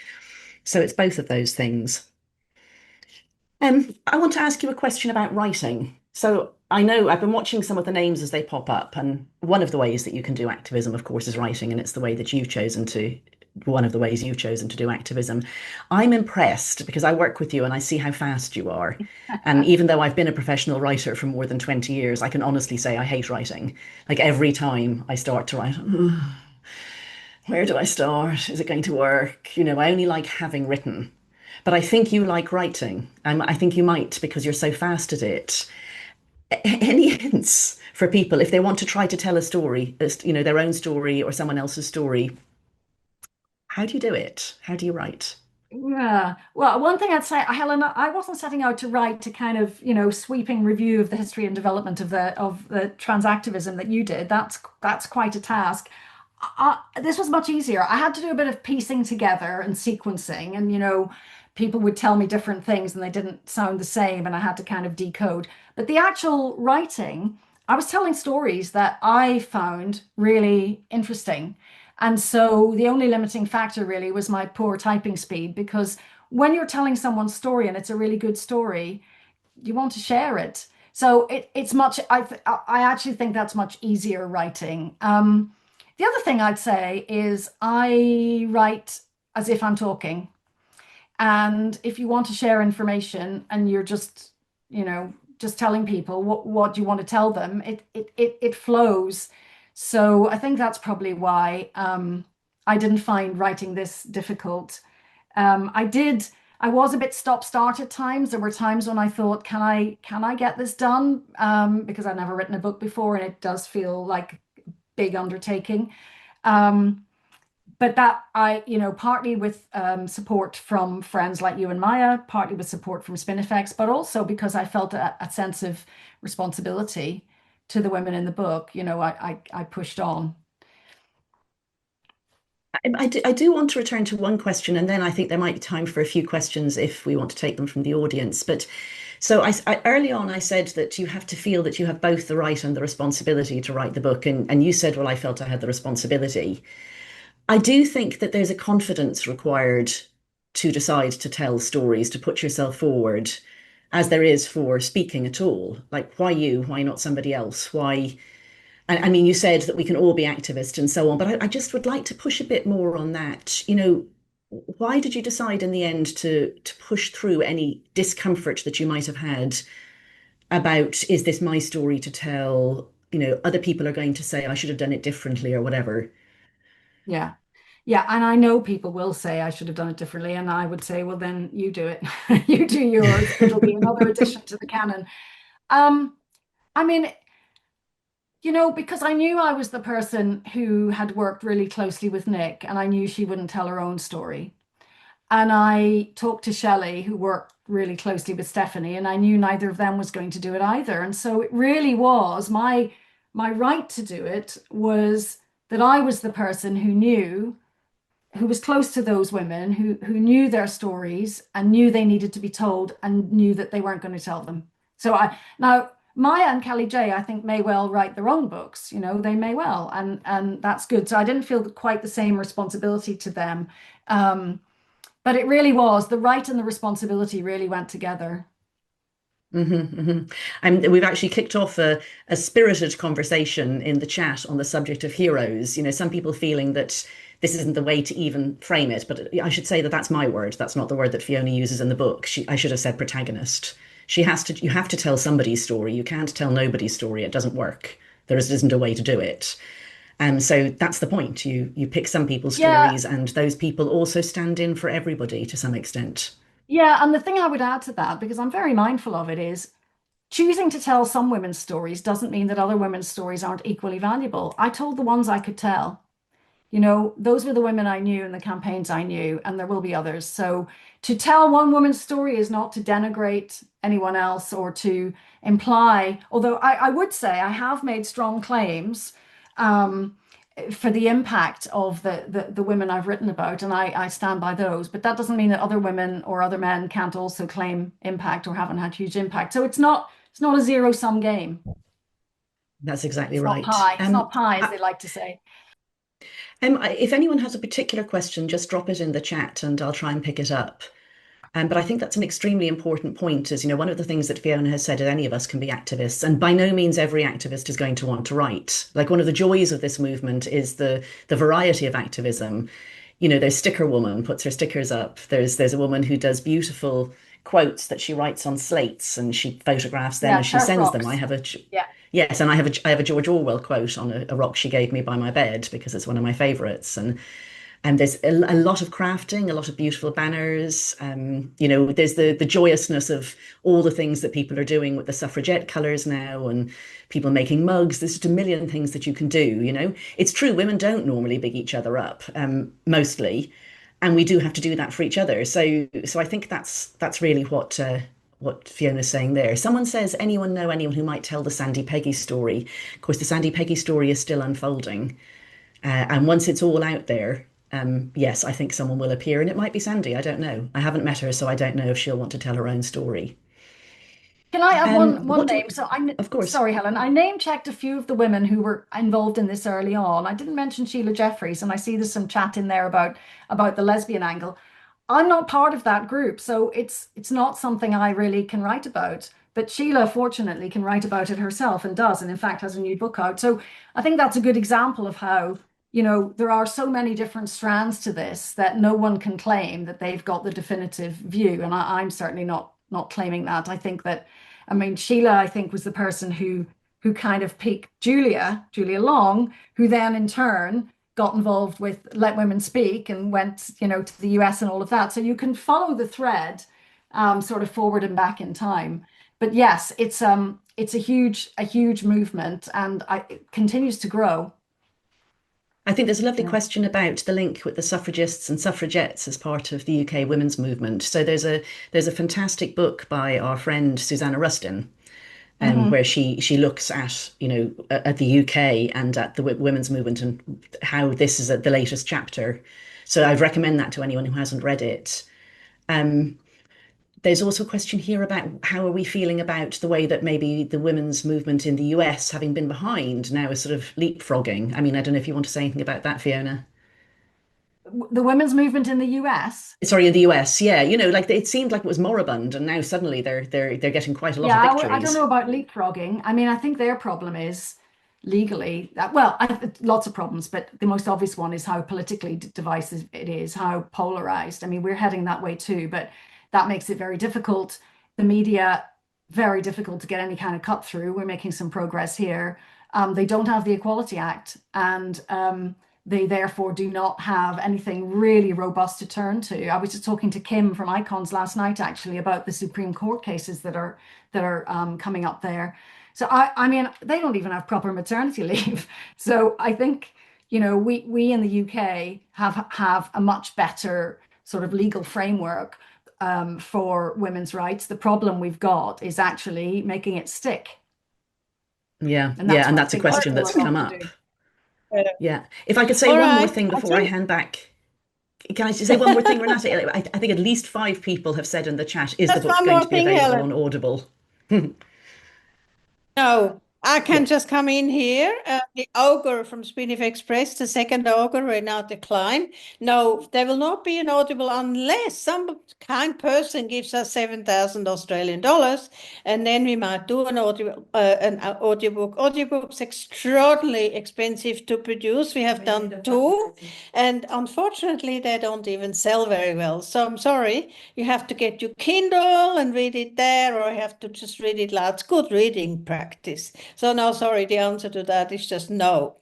So it's both of those things. I want to ask you a question about writing. So I know I've been watching some of the names as they pop up, and one of the ways that you can do activism, of course, is writing, and it's one of the ways you've chosen to do activism. I'm impressed because I work with you and I see how fast you are. And even though I've been a professional writer for more than 20 years, I can honestly say I hate writing. Like every time I start to write, where do I start? Is it going to work? I only like having written. But I think you like writing. I think you might because you're so fast at it. Any hints for people if they want to try to tell a story, their own story or someone else's story? How do you do it? How do you write? Yeah. Well, one thing I'd say, Helen, I wasn't setting out to write a kind of, sweeping review of the history and development of the trans activism that you did. That's quite a task. This was much easier. I had to do a bit of piecing together and sequencing, and people would tell me different things and they didn't sound the same, and I had to kind of decode. But the actual writing, I was telling stories that I found really interesting. And so the only limiting factor really was my poor typing speed, because when you're telling someone's story and it's a really good story, you want to share it. So it's much, I actually think that's much easier writing. The other thing I'd say is I write as if I'm talking. And if you want to share information and you're just telling people what you want to tell them, it flows. So I think that's probably why I didn't find writing this difficult. I was a bit stop-start at times. There were times when I thought, can I get this done? Because I've never written a book before and it does feel like a big undertaking. But that partly with support from friends like you and Maya, partly with support from Spinifex, but also because I felt a sense of responsibility to the women in the book, I pushed on. I do want to return to one question, and then I think there might be time for a few questions if we want to take them from the audience. But so early on, I said that you have to feel that you have both the right and the responsibility to write the book. And you said, well, I felt I had the responsibility. I do think that there's a confidence required to decide to tell stories, to put yourself forward, as there is for speaking at all. Like, why you? Why not somebody else? Why? And I mean, you said that we can all be activists and so on, but I just would like to push a bit more on that. Why did you decide in the end to push through any discomfort that you might have had about, is this my story to tell? Other people are going to say I should have done it differently or whatever. Yeah. Yeah, and I know people will say I should have done it differently, and I would say, well, then you do it. You do yours. It'll be another addition to the canon. Um, I mean, because I knew I was the person who had worked really closely with Nick, and I knew she wouldn't tell her own story. And I talked to Shelley, who worked really closely with Stephanie, and I knew neither of them was going to do it either. And so it really was my right to do it was that I was the person who was close to those women, who knew their stories and knew they needed to be told and knew that they weren't going to tell them. So now Maya and Kelly J, I think, may well write their own books. They may well, and that's good. So I didn't feel quite the same responsibility to them. But it really was the right and the responsibility really went together. And we've actually kicked off a spirited conversation in the chat on the subject of heroes. Some people feeling that this isn't the way to even frame it, but I should say that that's my word. That's not the word that Fiona uses in the book. I should have said protagonist. You have to tell somebody's story. You can't tell nobody's story. It doesn't work. There isn't a way to do it. And so that's the point. You pick some people's Yeah, stories, and those people also stand in for everybody to some extent. yeah. And the thing I would add to that, because I'm very mindful of it, is choosing to tell some women's stories doesn't mean that other women's stories aren't equally valuable. I told the ones I could tell. Those were the women I knew and the campaigns I knew, and there will be others. So to tell one woman's story is not to denigrate anyone else or to imply, although I would say I have made strong claims for the impact of the women I've written about, and I stand by those. But that doesn't mean that other women or other men can't also claim impact or haven't had huge impact. So it's not a zero-sum game. That's exactly It's not right. pie. It's not pie, as they like to say. If anyone has a particular question, just drop it in the chat and I'll try and pick it up. But I think that's an extremely important point, is, one of the things that Fiona has said is any of us can be activists, and by no means every activist is going to want to write. Like, one of the joys of this movement is the variety of activism. There's Sticker Woman, puts her stickers up. There's a woman who does beautiful quotes that she writes on slates and she photographs them Yeah, and she Terf sends them. rocks. Yeah. Yes, and I have a George Orwell quote on a rock she gave me by my bed because it's one of my favorites. And there's a lot of crafting, a lot of beautiful banners. There's the joyousness of all the things that people are doing with the suffragette colours now, and people making mugs. There's just a million things that you can do. It's true, women don't normally big each other up, mostly, and we do have to do that for each other. So I think that's really what Fiona's saying there. Someone says, anyone know anyone who might tell the Sandy Peggy story? Of course, the Sandy Peggy story is still unfolding. And once it's all out there, yes, I think someone will appear, and it might be Sandy. I don't know. I haven't met her, so I don't know if she'll want to tell her own story. Can I add one What do name? So of course. sorry, Helen. I name checked a few of the women who were involved in this early on. I didn't mention Sheila Jeffries, and I see there's some chat in there about the lesbian angle. I'm not part of that group, so it's not something I really can write about. But Sheila, fortunately, can write about it herself and does, and in fact has a new book out. So I think that's a good example of how, there are so many different strands to this that no one can claim that they've got the definitive view. And I'm certainly not claiming that. I think that, I mean, Sheila, I think, was the person who kind of piqued Julia Long, who then in turn got involved with Let Women Speak and went, to the US and all of that. So you can follow the thread sort of forward and back in time. But yes, it's a huge movement, and it continues to grow. I think there's a lovely Yeah. question about the link with the suffragists and suffragettes as part of the UK women's movement. So there's a fantastic book by our friend Susanna Rustin, Mhm. where she looks at at the UK and at the women's movement and how this is the latest chapter. So I'd recommend that to anyone who hasn't read it. Um, there's also a question here about how are we feeling about the way that maybe the women's movement in the US, having been behind, now is sort of leapfrogging. I mean, I don't know if you want to say anything about that, Fiona. The women's movement in the US. Sorry, in the US, yeah, like it seemed like it was moribund, and now suddenly they're getting quite a lot Yeah, of I don't victories. know about leapfrogging. I mean, I think their problem is legally. Lots of problems, but the most obvious one is how politically divisive it is, how polarized. I mean, we're heading that way too, but that makes it very difficult. The media, very difficult to get any kind of cut through. We're making some progress here. They don't have the Equality Act, and they therefore do not have anything really robust to turn to. I was just talking to Kim from Icons last night, actually, about the Supreme Court cases that are coming up there. So I mean, they don't even have proper maternity leave. So I think, you know, we in the UK have a much better sort of legal framework for women's rights. The problem we've got is actually making it stick. Yeah, And yeah, and what I that's a think we've question still that's got come to up. do. Yeah. If I could say All one more right. thing I before I think hand back. Can I just say one more thing, Renata? I think at least 5 people have said in the chat, is the just book one going more to be thing, available Helen. on Audible? No, I Yeah. can just come in here. The ogre from Spinifex Press, the second ogre, will now decline. No, there will not be an Audible unless some kind person gives us 7,000 Australian dollars, and then we might do an audiobook. Audiobook's extraordinarily expensive to produce. We have done two, and unfortunately, they don't even sell very well. So I'm sorry, you have to get your Kindle and read it there, or you have to just read it loud. It's good reading practice. So no, sorry, the answer to that is just no.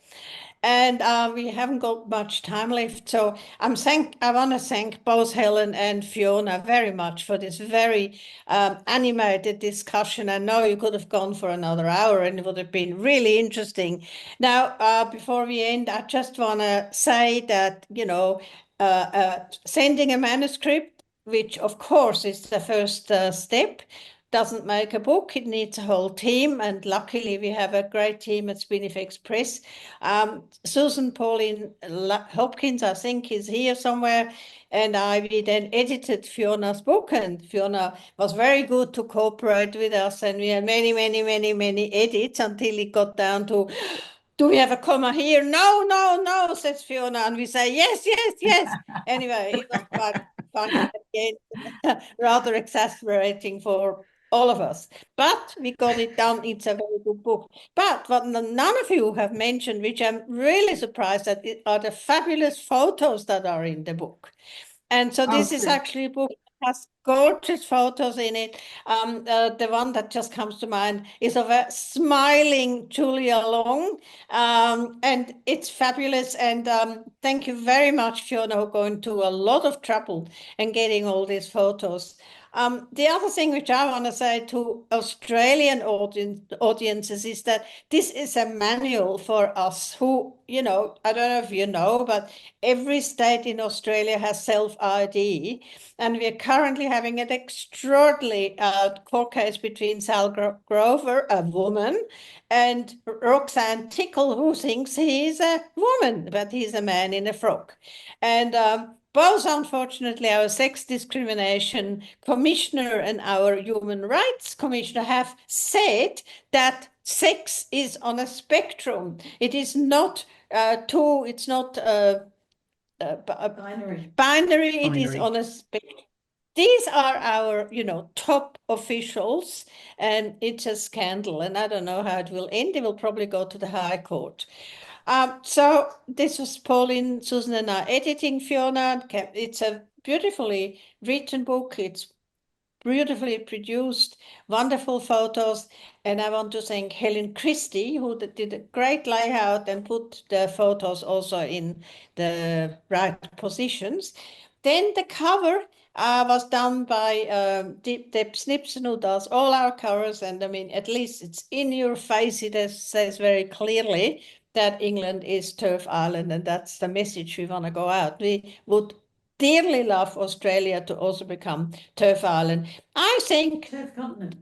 And we haven't got much time left. So I want to thank both Helen and Fiona very much for this very animated discussion. I know you could have gone for another hour and it would have been really interesting. Now, before we end, I just want to say that, you know, sending a manuscript, which of course is the first step, doesn't make a book. It needs a whole team, and luckily we have a great team at Spinifex Press. Susan Pauline Hopkins, I think, is here somewhere, and we then edited Fiona's book, and Fiona was very good to cooperate with us, and we had many, many, many, many edits until it got down to, do we have a comma here? No, no, no, says Fiona, and we say, yes, yes, yes. Anyway, it was quite funny at the end, rather exasperating for all of us. But we got it done. It's a very good book. But what none of you have mentioned, which I'm really surprised at, are the fabulous photos that are in the book. And so this is actually a book that has gorgeous photos in it. The one that just comes to mind is of a smiling Julia Long, and it's fabulous. And thank you very much, Fiona, for going to a lot of trouble and getting all these photos. The other thing which I want to say to Australian audiences is that this is a manual for us who, you know, I don't know if you know, but every state in Australia has self-ID, and we are currently having an extraordinary court case between Sal Grover, a woman, and Roxanne Tickle, who thinks he's a woman, but he's a man in a frock. And both, unfortunately, our sex discrimination commissioner and our human rights commissioner have said that sex is on a spectrum. It is not it's not binary. It is on a spectrum. These are our, you know, top officials, and it's a scandal. And I don't know how it will end. It will probably go to the High Court. So this was Pauline, Susan, and I editing Fiona. It's a beautifully written book. It's beautifully produced, wonderful photos. And I want to thank Helen Christie, who did a great layout and put the photos also in the right positions. Then the cover was done by Deb Snipson, who does all our covers. And I mean, at least it's in your face. It says very clearly that England is Turf Island, and that's the message we want to go out. We would dearly love Australia to also become Turf Island. I think Turf continent.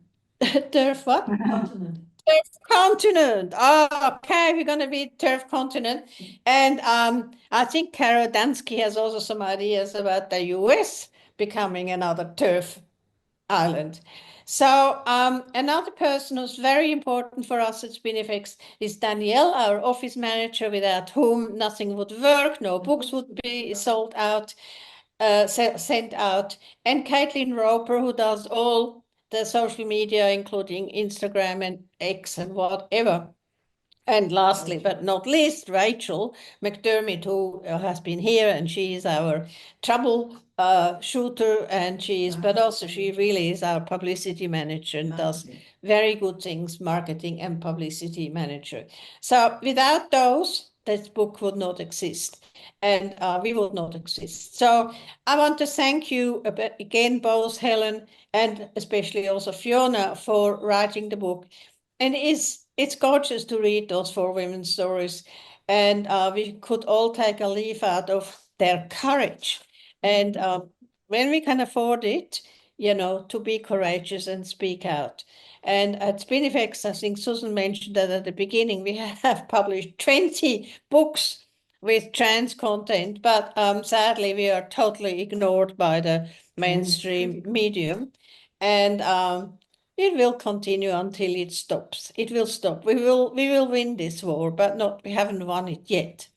Turf what? Continent. Turf continent. Oh, okay, we're going to be Turf continent. And I think Kara Dansky has also some ideas about the US becoming another Turf Island. So another person who's very important for us at Spinifex is Danielle, our office manager, without whom nothing would work, no books would be sold out, sent out, and Caitlin Roper, who does all the social media, including Instagram and X and whatever. And lastly, but not least, Rachel McDermott, who has been here, and she is our trouble shooter, and but also she really is our publicity manager and does very good things, marketing and publicity manager. So without those, this book would not exist, and we would not exist. So I want to thank you again, both Helen and especially also Fiona, for writing the book. And it's gorgeous to read those 4 women's stories, and we could all take a leaf out of their courage. And when we can afford it, to be courageous and speak out. And at Spinifex, I think Susan mentioned that at the beginning, we have published 20 books with trans content, but sadly, we are totally ignored by the mainstream medium. And it will continue until it stops. It will stop. We will win this war, but we haven't won it yet.